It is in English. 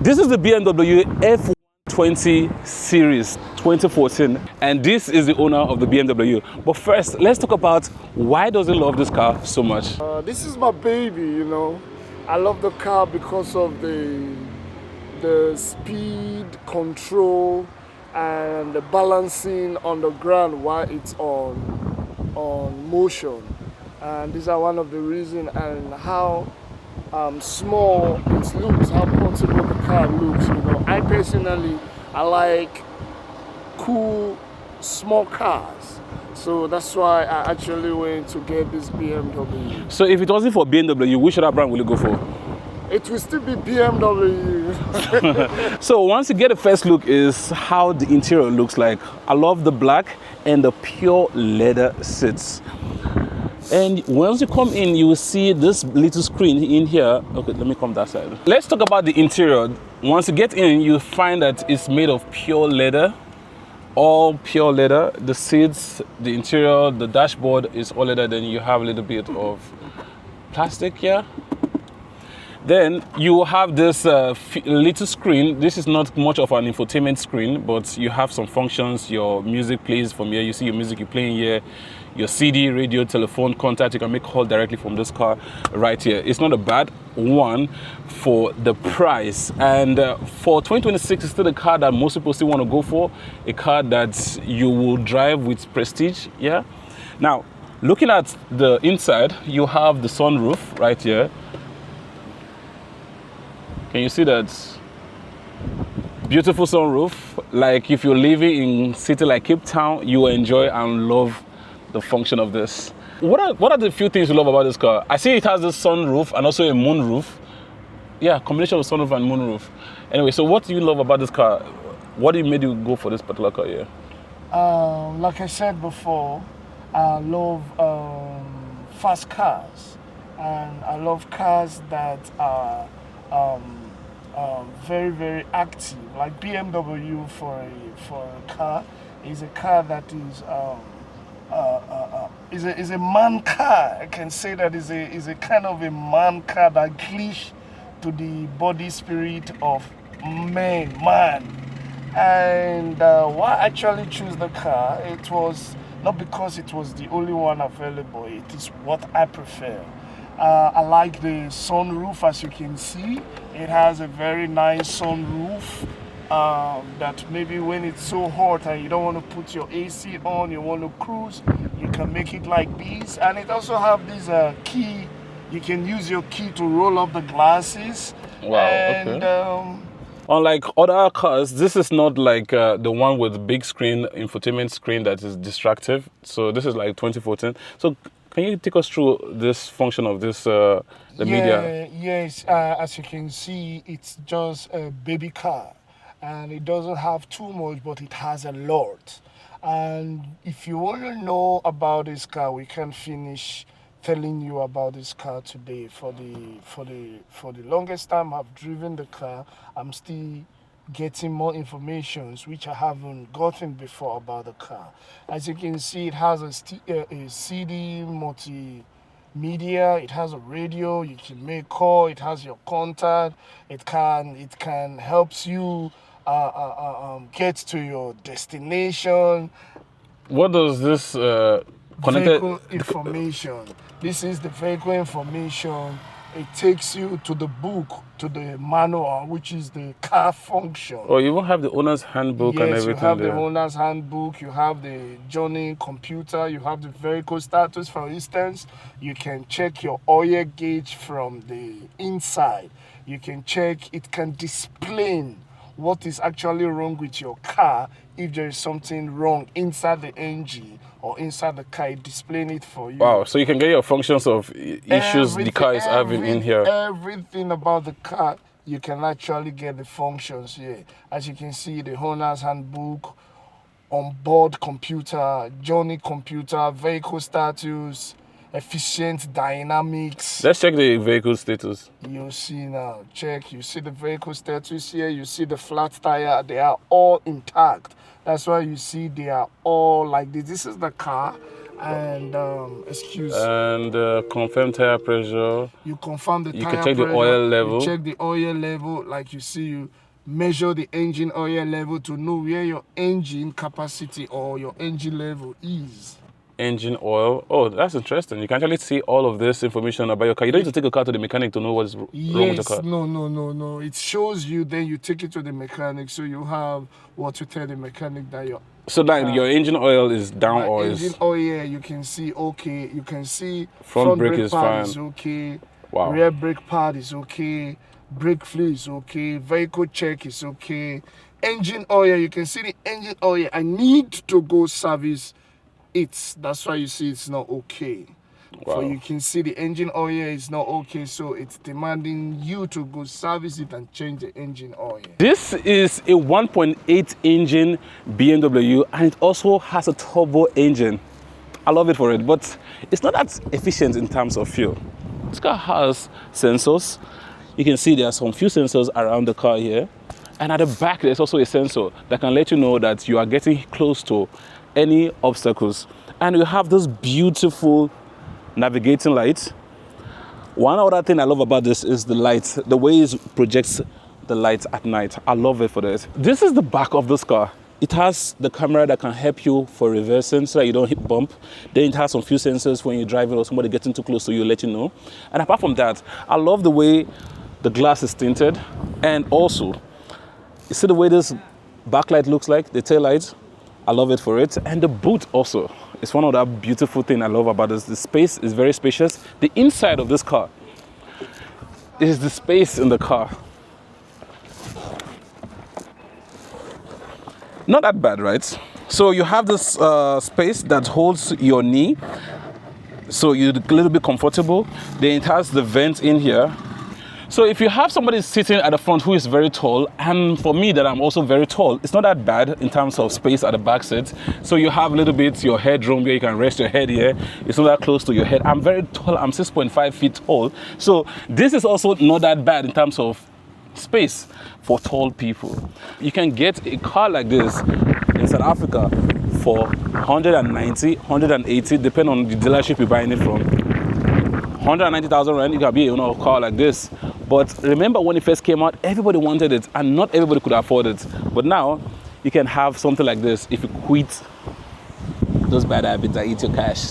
This is the BMW F20 Series 2014, and this is the owner of the BMW. But first, let's talk about why does he love this car so much? This is my baby, you know. I love the car because of the speed, control, and the balancing on the ground while it's on motion. And these are one of the reasons, and how small it looks, how portable the car looks. You know, I personally, I like cool small cars, so that's why I actually went to get this BMW. So if it wasn't for BMW, which other brand will you go for? It will still be BMW. So once you get a first look is how the interior looks like. I love the black and the pure leather seats. And once you come in, you will see this little screen in here. Okay, let me come that side. Let's talk about the interior. Once you get in, you find that it's made of pure leather, all pure leather. The seats, the interior, the dashboard is all leather. Then you have a little bit of plastic here. Then you have this little screen. This is not much of an infotainment screen, but you have some functions. Your music plays from here. You see your music you're playing here. Your CD, radio, telephone, contact. You can make call directly from this car right here. It's not a bad one for the price. And for 2026, it's still a car that most people still want to go for. A car that you will drive with prestige. Yeah. Now, looking at the inside, you have the sunroof right here. Can you see that? Beautiful sunroof. Like if you're living in city like Cape Town, you will enjoy and love the function of this. What are the few things you love about this car? I see it has this sunroof and also a moonroof. Yeah, combination of sunroof and moonroof. Anyway, so what do you love about this car? What made you go for this particular car here? Like I said before, I love fast cars, and I love cars that are very, very active. Like BMW for a car is a car that is a man car. I can say that is a kind of a man car that cleaves to the body spirit of man. And why I actually choose the car, it was not because it was the only one available. It is what I prefer. I like the sunroof, as you can see. It has a very nice sunroof that maybe when it's so hot and you don't want to put your AC on, you want to cruise, you can make it like this. And it also have this key. You can use your key to roll up the glasses. Wow, and, okay. Unlike other cars, this is not like the one with big screen, infotainment screen that is distractive. So this is like 2014. So can you take us through this function of this, the media? Yes, as you can see, it's just a baby car. And it doesn't have too much, but it has a lot. And if you want to know about this car, we can finish telling you about this car today. For the longest time I've driven the car, I'm still getting more information which I haven't gotten before about the car. As you can see, it has a CD multimedia, it has a radio, you can make call, it has your contact, it can helps you get to your destination. What does this vehicle information? This is the vehicle information. It takes you to the book, to the manual, which is the car function. Oh, you even have the owner's handbook and everything. Yes, you have there. the owner's handbook, you have the journey computer, you have the vehicle status. For instance, you can check your oil gauge from the inside. You can check, it can display what is actually wrong with your car. If there is something wrong inside the engine or inside the car, it displaying it for you. Wow, so you can get your functions of issues the car is having in here. Everything about the car, you can actually get the functions here. As you can see, the owner's handbook, onboard computer, journey computer, vehicle status, efficient dynamics. Let's check the vehicle status. You see now, check, you see the vehicle status here, you see the flat tire, they are all intact. That's why you see they are all like this. This is the car and excuse. And confirm tire pressure. You confirm the You tire can check the pressure. oil level. You check the oil level, like you see, you measure the engine oil level to know where your engine capacity or your engine level is. Engine oil. Oh, that's interesting. You can actually see all of this information about your car. You don't need to take a car to the mechanic to know what's wrong with your Yes, car. no. It shows you, then you take it to the mechanic, so you have what to tell the mechanic that your So that your engine oil is down or engine is oil, you can see okay. You can see front brake brake is pad fine. is okay. Wow. Rear brake pad is okay. Brake fluid is okay. Vehicle check is okay. Engine oil, you can see the engine oil. I need to go service it. That's why you see it's not okay. Wow. For you can see the engine oil is not okay, so it's demanding you to go service it and change the engine oil. This is a 1.8 engine BMW, and it also has a turbo engine. I love it for it, but it's not that efficient in terms of fuel. This car has sensors. You can see there are some few sensors around the car here. And at the back, there's also a sensor that can let you know that you are getting close to any obstacles. And you have this beautiful navigating light. One other thing I love about this is the light, the way it projects the light at night. I love it for this. This is the back of this car. It has the camera that can help you for reversing so that you don't hit bump. Then it has some few sensors when you're driving or somebody getting too close to you, let you know. And apart from that, I love the way the glass is tinted. And also, you see the way this backlight looks like, the tail light? I love it for it. And the boot also. It's one of the beautiful things I love about this. The space is very spacious. The inside of this car is the space in the car. Not that bad, right? So you have this space that holds your knee, so you're a little bit comfortable. Then it has the vent in here. So if you have somebody sitting at the front who is very tall, and for me that I'm also very tall, it's not that bad in terms of space at the back seat. So you have a little bit your headroom where you can rest your head here. It's not that close to your head. I'm very tall, I'm 6.5 feet tall. So this is also not that bad in terms of space for tall people. You can get a car like this in South Africa for 190, 180, depending on the dealership you're buying it from. 190,000 rand, you can be a car like this. But remember when it first came out, everybody wanted it and not everybody could afford it. But now you can have something like this if you quit those bad habits that eat your cash.